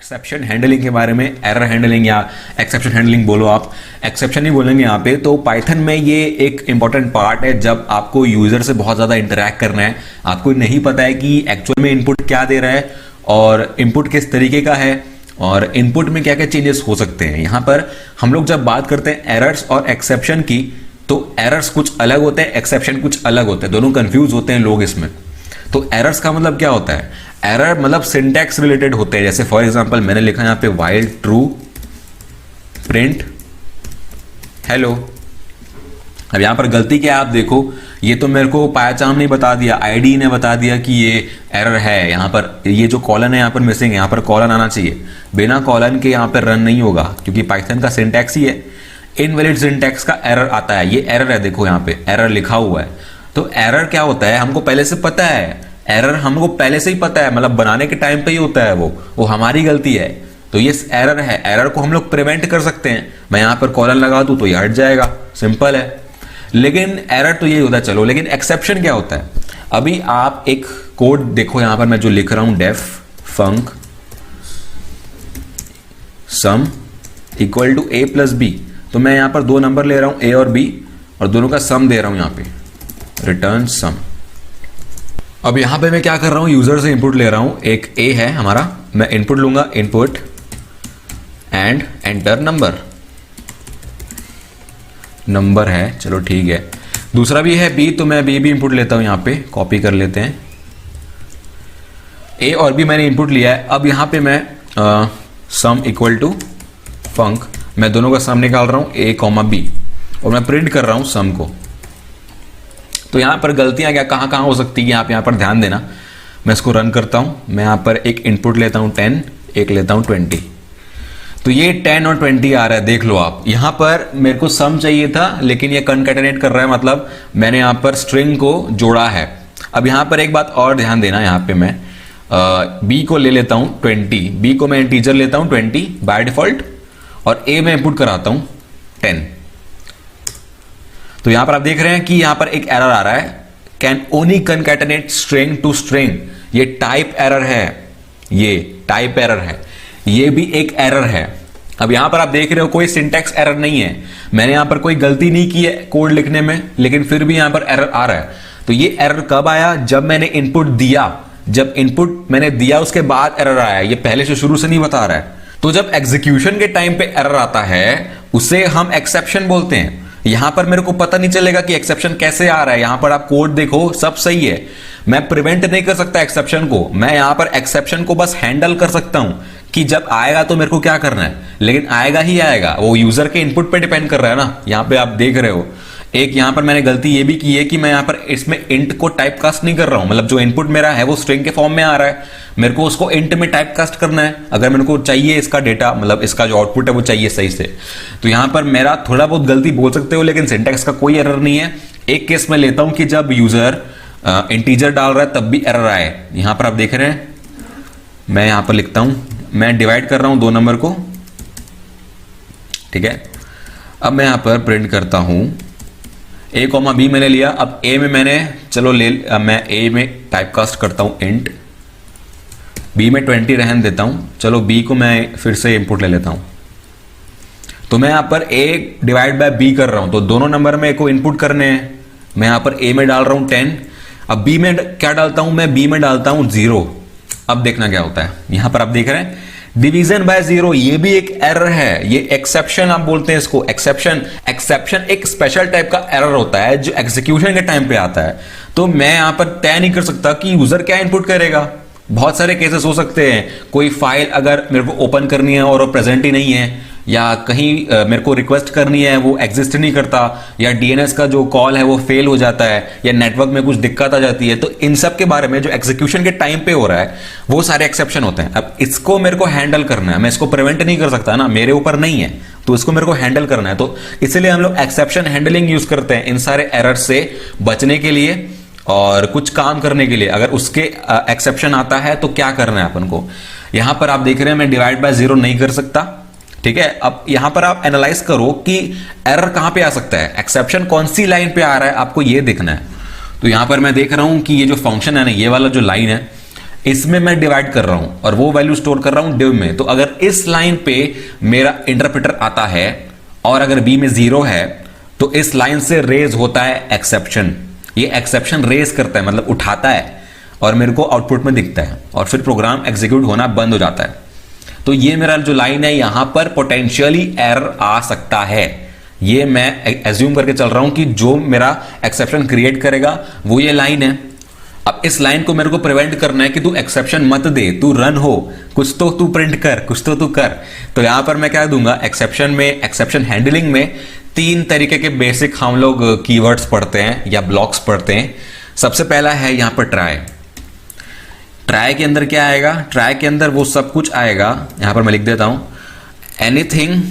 Exception handling के बारे में, एरर हैंडलिंग या एक्सेप्शन हैंडलिंग बोलो, आप एक्सेप्शन ही बोलेंगे यहाँ पे। तो पाइथन में ये एक इंपॉर्टेंट पार्ट है जब आपको यूजर से बहुत ज्यादा इंटरैक्ट करना है, आपको नहीं पता है कि एक्चुअल में इनपुट क्या दे रहा है और इनपुट किस तरीके का है और इनपुट में क्या क्या चेंजेस हो सकते हैं। यहाँ पर हम लोग जब बात करते हैं एरर्स और एक्सेप्शन की, तो एरर्स कुछ अलग होते हैं, एक्सेप्शन कुछ अलग होते हैं, दोनों कंफ्यूज होते हैं लोग इसमें। तो एरर्स का मतलब क्या होता है? एरर मतलब सिंटैक्स रिलेटेड होते हैं। जैसे फॉर एग्जांपल मैंने लिखा यहां पे व्हाइल ट्रू प्रिंट हेलो। अब यहां पर गलती क्या है आप देखो, ये तो मेरे को पायाचाम ने बता दिया, आईडी ने बता दिया कि ये एरर है। यहां पर ये जो कॉलन है यहां पर मिसिंग है, यहां पर कॉलन आना चाहिए। बिना कॉलन के यहां पर रन नहीं होगा क्योंकि पाइथन का सिंटैक्स ही है। इनवैलिड सिंटैक्स का एरर आता है, ये एरर है, देखो यहां पे एरर लिखा हुआ है। तो एरर क्या होता है हमको पहले से पता है, एरर हमको पहले से ही पता है, मतलब बनाने के टाइम पे ही होता है, वो हमारी गलती है। तो ये एरर है, एरर को हम लोग प्रिवेंट कर सकते हैं। मैं यहां पर कॉलन लगा दूं तो ये हट जाएगा, सिंपल है। लेकिन एरर तो यही होता है, चलो। लेकिन एक्सेप्शन क्या होता है? अभी आप एक कोड देखो यहां पर मैं जो लिख रहा हूं, def func sum equal to a plus b. तो मैं यहां पर दो नंबर ले रहा हूं, ए और बी, और दोनों का सम दे रहा हूं यहां पे, रिटर्न सम। अब यहां पे मैं क्या कर रहा हूं, यूजर से इनपुट ले रहा हूं। एक ए है हमारा, मैं इनपुट लूंगा, input and enter number, number है, चलो ठीक है। दूसरा भी है बी, तो मैं बी भी इनपुट लेता हूं, यहां पे कॉपी कर लेते हैं। ए और बी मैंने इनपुट लिया है। अब यहां पे मैं सम इक्वल टू फंक, मैं दोनों का सम निकाल रहा हूं, ए कॉमा बी, और मैं प्रिंट कर रहा हूं सम को। तो यहां पर गलतियां क्या कहां कहां हो सकती है, आप यहां पर ध्यान देना। मैं इसको रन करता हूं, मैं यहां पर एक इनपुट लेता हूं 10, एक लेता हूं 20। तो ये 10 और 20 आ रहा है, देख लो आप। यहां पर मेरे को सम चाहिए था लेकिन ये कनकैटिनेट कर रहा है, मतलब मैंने यहां पर स्ट्रिंग को जोड़ा है। अब यहां पर एक बात और ध्यान देना, यहां पे मैं बी को ले लेता हूं 20, बी को मैं इंटीजर लेता हूं 20 बाय डिफॉल्ट, और ए में इनपुट कराता हूं 10। तो यहां पर आप देख रहे हैं कि यहां पर एक एरर आ रहा है, can only concatenate string to string. ये टाइप एरर है, ये टाइप एरर है, ये भी एक एरर है। अब यहां पर आप देख रहे हो कोई सिंटैक्स एरर नहीं है, मैंने यहां पर कोई गलती नहीं की है कोड लिखने में, लेकिन फिर भी यहां पर एरर आ रहा है। तो ये एरर कब आया? जब मैंने इनपुट दिया, जब इनपुट मैंने दिया उसके बाद एरर आया, ये पहले से शुरू से नहीं बता रहा है। तो जब एग्जीक्यूशन के टाइम पे एरर आता है उसे हम एक्सेप्शन बोलते हैं। यहां पर मेरे को पता नहीं चलेगा कि एक्सेप्शन कैसे आ रहा है। यहां पर आप कोड देखो, सब सही है, मैं प्रिवेंट नहीं कर सकता एक्सेप्शन को, मैं यहां पर एक्सेप्शन को बस हैंडल कर सकता हूं कि जब आएगा तो मेरे को क्या करना है, लेकिन आएगा ही आएगा। वो यूजर के इनपुट पे डिपेंड कर रहा है ना। यहां पे आप देख रहे हो एक यहां पर मैंने गलती ये भी की है कि मैं यहां पर इसमें इंट को टाइप कास्ट नहीं कर रहा हूं, मतलब जो इनपुट मेरा है वो स्ट्रिंग के फॉर्म में आ रहा है, मेरे को उसको इंट में टाइप कास्ट करना है अगर मेरे को चाहिए इसका डेटा, मतलब इसका जो आउटपुट है वो चाहिए सही से। तो यहां पर मेरा थोड़ा बहुत गलती बोल सकते हो, लेकिन सिंटैक्स का कोई एरर नहीं है। एक केस में लेता हूं कि जब यूजर इंटीजर डाल रहा है तब भी एरर आए। यहां पर आप देख रहे हैं, मैं यहां पर लिखता हूं, मैं डिवाइड कर रहा हूं दो नंबर को, ठीक है। अब मैं यहां पर प्रिंट करता हूं ए कॉमा बी मैंने लिया। अब ए में मैंने चलो मैं ए में टाइप कास्ट करता हूं इंट, बी में 20 रहन देता हूं, चलो बी को मैं फिर से इंपुट ले लेता हूं। तो मैं यहां पर ए डिवाइड बाय बी कर रहा हूं, तो दोनों नंबर में को इनपुट करने हैं। मैं यहां पर ए में डाल रहा हूं 10, अब बी में क्या डालता हूं, मैं बी में डालता हूं 0। अब देखना क्या होता है, यहां पर आप देख रहे हैं डिवीजन बाय 0, ये भी एक एरर है, ये एक्सेप्शन आप बोलते हैं इसको, एक्सेप्शन। एक्सेप्शन एक स्पेशल टाइप का एरर होता है जो एग्जीक्यूशन के टाइम पे आता है। तो मैं यहां पर तय नहीं कर सकता कि यूजर क्या इनपुट करेगा। बहुत सारे केसेस हो सकते हैं, कोई फाइल अगर मेरे को ओपन करनी है और वो प्रेजेंट ही नहीं है, या कहीं मेरे को रिक्वेस्ट करनी है वो एग्जिस्ट नहीं करता, या डीएनएस का जो कॉल है वो फेल हो जाता है, या नेटवर्क में कुछ दिक्कत आ जाती है। तो इन सब के बारे में जो एग्जीक्यूशन के टाइम पे हो रहा है वो सारे एक्सेप्शन होते हैं। अब इसको मेरे को हैंडल करना है, मैं इसको प्रिवेंट नहीं कर सकता ना, मेरे ऊपर नहीं है, तो इसको मेरे को हैंडल करना है। तो इसलिए हम लोग एक्सेप्शन हैंडलिंग यूज करते हैं इन सारे एरर से बचने के लिए और कुछ काम करने के लिए। अगर उसके एक्सेप्शन आता है तो क्या करना है अपन को। यहां पर आप देख रहे हैं मैं डिवाइड बाय 0 नहीं कर सकता, ठीक है। अब यहां पर आप एनालाइज करो कि एरर कहां पे आ सकता है, एक्सेप्शन कौन सी लाइन पे आ रहा है, आपको ये देखना है। तो यहां पर मैं देख रहा हूं कि ये जो फंक्शन है ना, ये वाला जो लाइन है, इसमें मैं डिवाइड कर रहा हूं और वो वैल्यू स्टोर कर रहा हूं div में। तो अगर इस लाइन पे मेरा इंटरप्रेटर आता है और अगर b में 0 है तो इस लाइन से रेज होता है एक्सेप्शन। ये एक्सेप्शन रेज करता है, मतलब उठाता है और मेरे को आउटपुट में दिखता है और फिर प्रोग्राम एग्जीक्यूट होना बंद हो जाता है। तो ये मेरा जो लाइन है यहां पर पोटेंशियली एरर आ सकता है। ये मैं एज्यूम करके चल रहा हूं कि जो मेरा एक्सेप्शन क्रिएट करेगा वो ये लाइन है। अब इस लाइन को मेरे को प्रिवेंट करना है कि तू एक्सेप्शन मत दे, तू रन हो, कुछ तो तू प्रिंट कर, कुछ तो तू कर। तो यहां पर मैं क्या दूंगा, एक्सेप्शन में, एक्सेप्शन हैंडलिंग में 3 तरीके के बेसिक हम लोग कीवर्ड्स पढ़ते हैं या ब्लॉक्स पढ़ते हैं। सबसे पहला है यहां पर ट्राई। ट्राई के अंदर क्या आएगा, ट्राई के अंदर वो सब कुछ आएगा, यहां पर मैं लिख देता हूं, anything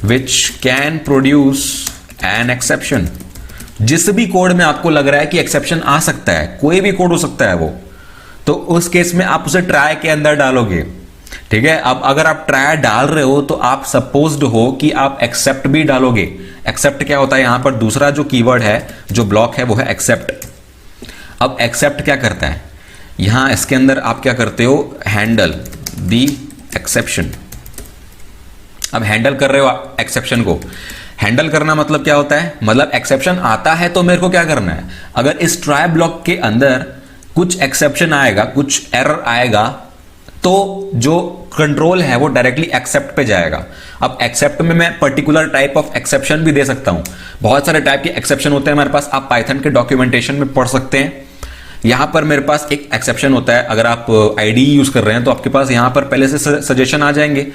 which can produce an exception. जिस भी कोड में आपको लग रहा है कि एक्सेप्शन आ सकता है, कोई भी कोड हो सकता है वो, तो उस केस में आप उसे ट्राई के अंदर डालोगे। ठीक है, अब अगर आप ट्राई डाल रहे हो तो आप सपोज्ड हो कि आप एक्सेप्ट भी डालोगे। एक्सेप्ट क्या होता है, यहां पर दूसरा जो कीवर्ड है, जो ब्लॉक है, वो है एक्सेप्ट। अब एक्सेप्ट क्या करता है, यहां इसके अंदर आप क्या करते हो, हैंडल दी एक्सेप्शन। अब हैंडल कर रहे हो एक्सेप्शन को। हैंडल करना मतलब क्या होता है, मतलब एक्सेप्शन आता है तो मेरे को क्या करना है, अगर इस ट्राई ब्लॉक के अंदर कुछ एक्सेप्शन आएगा, कुछ एरर आएगा, तो जो कंट्रोल है वो डायरेक्टली एक्सेप्ट पे जाएगा। अब एक्सेप्ट में मैं पर्टिकुलर टाइप ऑफ एक्सेप्शन भी दे सकता हूं। बहुत सारे टाइप के एक्सेप्शन होते हैं हमारे पास, आप पाइथन के डॉक्यूमेंटेशन में पढ़ सकते हैं। यहां पर मेरे पास एक एक्सेप्शन होता है, अगर आप आईडीई यूज कर रहे हैं तो आपके पास यहां पर पहले से सजेशन आ जाएंगे।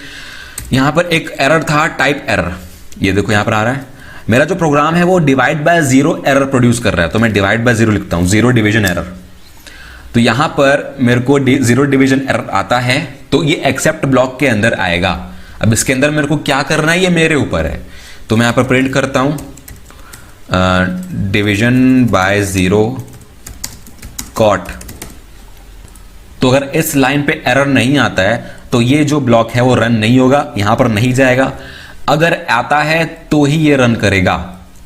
यहां पर एक एरर था, टाइप एरर, ये देखो यहां पर आ रहा है। मेरा जो प्रोग्राम है वो डिवाइड बाय 0 एरर प्रोड्यूस कर रहा है, तो मैं डिवाइड बाय 0 लिखता हूं, 0 डिवीजन एरर। तो यहां पर मेरे को 0 डिवीजन एरर आता है तो ये एक्सेप्ट ब्लॉक के अंदर आएगा। अब इसके अंदर मेरे को क्या करना है ये मेरे ऊपर है। तो मैं यहां पर प्रिंट करता हूं डिवीजन बाय 0 कॉट। तो अगर इस लाइन पे एरर नहीं आता है तो ये जो ब्लॉक है वो रन नहीं होगा, यहां पर नहीं जाएगा। अगर आता है तो ही ये रन करेगा।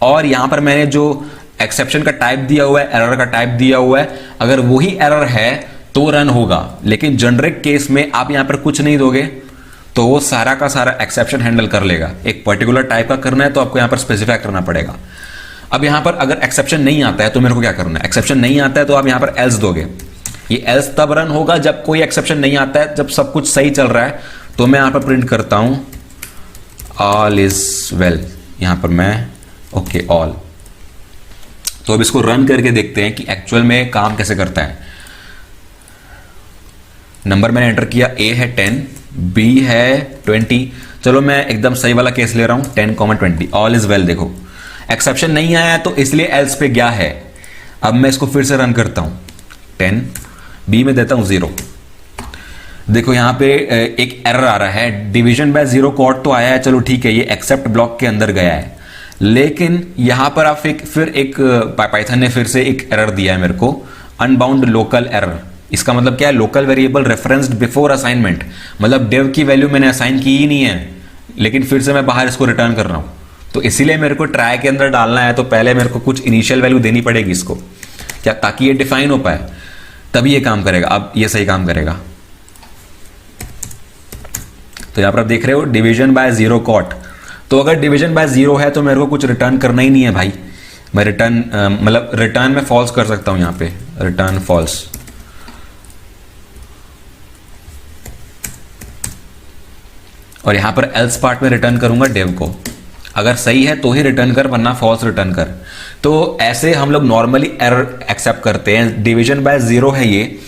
और यहां पर मैंने जो एक्सेप्शन का टाइप दिया हुआ है, एरर का टाइप दिया हुआ है, अगर वही एरर है तो रन होगा। लेकिन जनरिक केस में आप यहां पर कुछ नहीं दोगे तो वो सारा का सारा एक्सेप्शन हैंडल कर लेगा। एक पर्टिकुलर टाइप का करना है तो आपको यहां पर स्पेसिफाई करना पड़ेगा। अब यहां पर अगर एक्सेप्शन नहीं आता है तो मेरे को क्या करना है, एक्सेप्शन नहीं आता है तो आप यहां पर एल्स दोगे। ये एल्स तब रन होगा जब कोई एक्सेप्शन नहीं आता है, जब सब कुछ सही चल रहा है। तो मैं यहां पर प्रिंट करता हूं ऑल इज वेल, यहां पर मैं ओके ऑल। तो अब इसको रन करके देखते हैं कि एक्चुअल में काम कैसे करता है। नंबर मैंने एंटर किया, ए है 10, बी है 20। चलो मैं एकदम सही वाला केस ले रहा हूं, 10, 20, ऑल इज वेल। देखो एक्सेप्शन नहीं आया है तो इसलिए एल्स पे गया है। अब मैं इसको फिर से रन करता हूं, 10, बी में देता हूं 0। देखो यहां पे एक एरर आ रहा है, डिवीजन बाय 0 कॉट तो आया है, चलो ठीक है, ये एक्सेप्ट ब्लॉक के अंदर गया है। लेकिन यहां पर आप फिर एक पाइथन ने फिर से एक एरर दिया है मेरे को, अनबाउंड लोकल एरर। इसका मतलब क्या है, local variable referenced before assignment, मतलब डिव की वैल्यू मैंने असाइन की ही नहीं है, लेकिन फिर से मैं बाहर इसको रिटर्न कर रहा हूं। तो इसीलिए मेरे को ट्राई के अंदर डालना है, तो पहले मेरे को कुछ इनिशियल वैल्यू देनी पड़ेगी इसको, क्या, ताकि ये डिफाइन हो पाए, तभी ये काम करेगा। अब ये सही काम करेगा। तो यहां पर आप देख रहे हो डिवीजन बाय 0 कॉट। तो अगर डिवीजन बाय 0 है तो मेरे को कुछ रिटर्न करना ही नहीं है भाई। मैं रिटर्न मतलब रिटर्न में फॉल्स कर सकता हूं, यहां पे रिटर्न फॉल्स। और यहां पर एल्स पार्ट में रिटर्न करूंगा डिव को, अगर सही है तो ही रिटर्न कर, वरना फॉल्स रिटर्न कर। तो ऐसे हम लोग नॉर्मली एरर एक्सेप्ट करते हैं। डिवीजन बाय 0 है ये,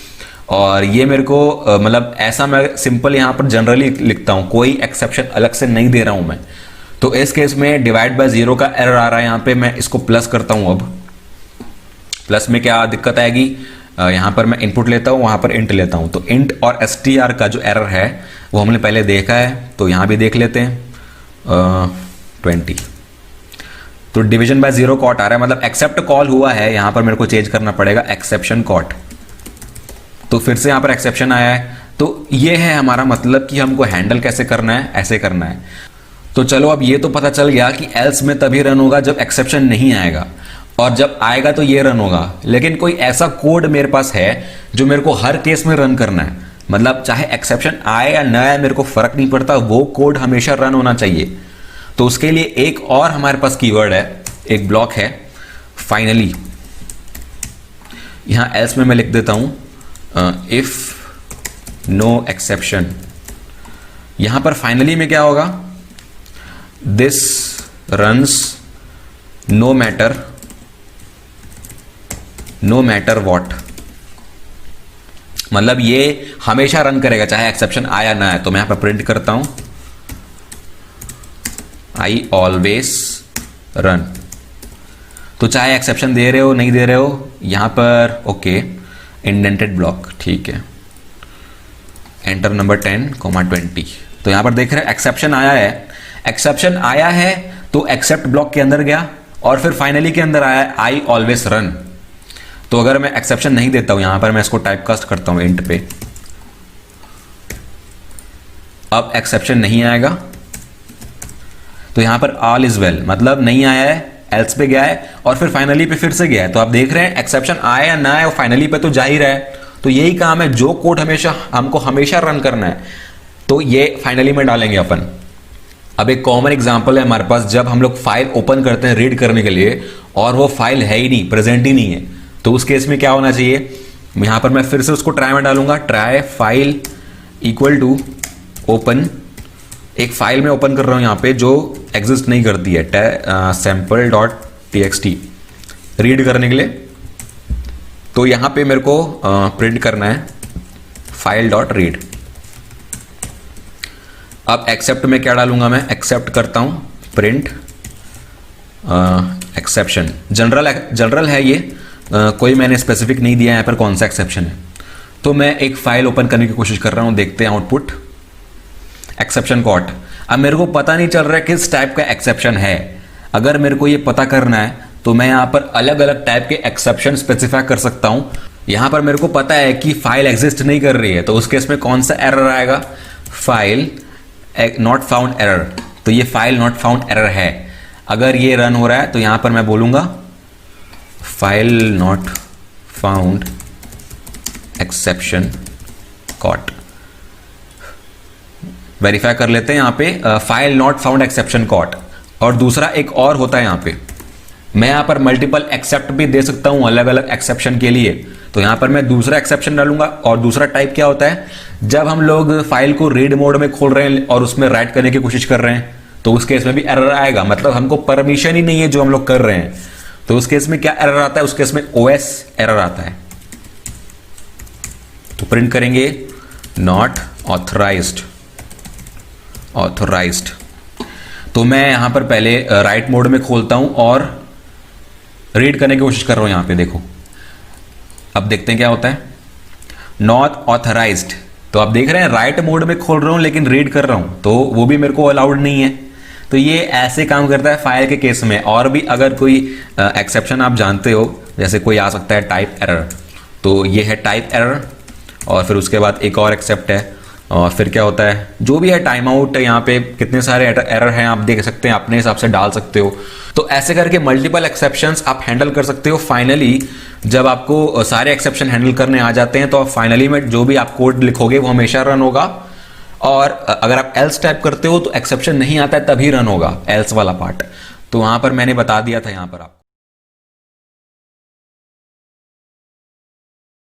और ये मेरे को मतलब ऐसा मैं सिंपल यहां पर जनरली लिखता हूं, कोई एक्सेप्शन अलग से नहीं दे रहा हूं मैं। तो इस केस में डिवाइड बाय 0 का एरर आ रहा है यहां पे, मैं इसको प्लस करता हूं। अब प्लस में क्या दिक्कत आएगी, यहां पर मैं इनपुट लेता हूं, वहां पर इंट लेता हूं। तो इंट और str का जो एरर है वो हमने पहले देखा है, तो यहां भी देख लेते हैं 20। तो डिवीजन बाय 0 कॉट आ रहा है, मतलब एक्सेप्ट कॉल हुआ है, यहां पर मेरे को चेंज करना पड़ेगा एक्सेप्शन कॉट। तो फिर से यहां पर एक्सेप्शन आया है। तो ये है हमारा मतलब कि हमको हैंडल कैसे करना है, ऐसे करना है। तो चलो अब ये तो पता चल गया कि एल्स में तभी रन होगा जब एक्सेप्शन नहीं आएगा। और जब आएगा तो ये रन होगा। लेकिन कोई ऐसा कोड मेरे पास है जो मेरे को हर केस में रन करना है, मतलब चाहे एक्सेप्शन आए या ना आए मेरे को फर्क नहीं पड़ता, वो कोड हमेशा रन होना चाहिए। तो उसके लिए एक और हमारे पास कीवर्ड है, एक ब्लॉक है फाइनली। यहां एल्स में मैं लिख देता हूं इफ नो एक्सेप्शन। यहां पर फाइनली में क्या होगा, this runs no matter what, मतलब ये हमेशा रन करेगा चाहे एक्सेप्शन आया ना आए। तो मैं यहां पर प्रिंट करता हूं आई ऑलवेज रन। तो चाहे एक्सेप्शन दे रहे हो नहीं दे रहे हो, यहां पर ओके इंडेंटेड ब्लॉक, ठीक है। Enter number 10,20। तो यहां पर देख रहे हैं एक्सेप्शन आया है, एक्सेप्शन आया है तो एक्सेप्ट ब्लॉक के अंदर गया और फिर फाइनली के अंदर आया आई ऑलवेज रन। तो अगर मैं एक्सेप्शन नहीं देता हूं, यहां पर मैं इसको टाइपकास्ट करता हूं इंट पे, अब एक्सेप्शन नहीं आएगा। तो यहां पर ऑल इज वेल, मतलब नहीं आया है, एल्स पे गया है और फिर फाइनली पे फिर से गया है। तो आप देख रहे हैं एक्सेप्शन आया या ना आया, और फाइनली पे तो जा ही रहा है। तो यही काम है, जो कोड हमको हमेशा रन करना है तो ये फाइनली में डालेंगे अपन। अब एक कॉमन एग्जांपल है हमारे पास, जब हम लोग फाइल ओपन करते हैं रीड करने के लिए और वो फाइल है ही नहीं, प्रेजेंट ही नहीं है, तो उस केस में क्या होना चाहिए, यहां पर मैं फिर से उसको ट्राई में डालूंगा, try file equal to open. एक फाइल में ओपन कर रहा हूं यहां पे जो एग्जिस्ट नहीं करती है, sample.txt रीड करने के लिए। तो यहां पे मेरे को प्रिंट करना है file.read। अब एक्सेप्ट में क्या डालूंगा, मैं एक्सेप्ट करता हूं प्रिंट एक्सेप्शन। जनरल है ये, कोई मैंने स्पेसिफिक नहीं दिया यहां पर कौन सा एक्सेप्शन है। तो मैं एक फाइल ओपन करने की कोशिश कर रहा हूं, देखते हैं आउटपुट एक्सेप्शन कॉट। अब मेरे को पता नहीं चल रहा है किस टाइप का एक्सेप्शन है। अगर मेरे को ये पता करना है तो मैं यहां पर अलग अलग टाइप के एक्सेप्शन स्पेसिफाई कर सकता हूं। यहां पर मेरे को पता है कि फाइल एग्जिस्ट नहीं कर रही है, तो उस केस में कौन सा एरर आएगा, फाइल नॉट फाउंड एरर। तो ये फाइल नॉट फाउंड एरर है। अगर ये रन हो रहा है तो यहां पर मैं बोलूंगा file not found exception caught. Verify कर लेते हैं यहां पे file not found exception caught. और दूसरा एक और होता है, यहां पे मैं यहां पर मल्टीपल एक्सेप्ट भी दे सकता हूं अलग अलग एक्सेप्शन के लिए। तो यहां पर मैं दूसरा एक्सेप्शन डालूंगा। और दूसरा टाइप क्या होता है, जब हम लोग फाइल को रीड मोड में खोल रहे हैं और उसमें राइट करने की कोशिश कर रहे हैं तो उस केस में भी एरर आएगा, मतलब हमको परमिशन ही नहीं है जो हम लोग कर रहे हैं। तो उस केस में क्या एरर आता है, उस केस में ओएस एरर आता है। तो प्रिंट करेंगे नॉट ऑथराइज्ड। तो मैं यहां पर पहले राइट मोड में खोलता हूं और रीड करने की कोशिश कर रहा हूं। यहां पे देखो, अब देखते हैं क्या होता है, नॉट ऑथराइज्ड। तो आप देख रहे हैं राइट मोड में खोल रहा हूं लेकिन रीड कर रहा हूं, तो वो भी मेरे को अलाउड नहीं है। तो ये ऐसे काम करता है फाइल के केस में। और भी अगर कोई एक्सेप्शन आप जानते हो, जैसे कोई आ सकता है टाइप एरर, तो ये है टाइप एरर। और फिर उसके बाद एक और एक्सेप्ट है, और फिर क्या होता है, जो भी है टाइम आउट है। यहाँ पे कितने सारे एरर हैं आप देख सकते हैं, अपने हिसाब से डाल सकते हो। तो ऐसे करके मल्टीपल एक्सेप्शंस आप हैंडल कर सकते हो। फाइनली जब आपको सारे एक्सेप्शन हैंडल करने आ जाते हैं तो आप फाइनली में जो भी आप कोड लिखोगे वो हमेशा रन होगा। और अगर आप एल्स टाइप करते हो तो एक्सेप्शन नहीं आता है तभी रन होगा, एल्स वाला पार्ट। तो वहां पर मैंने बता दिया था यहाँ पर आप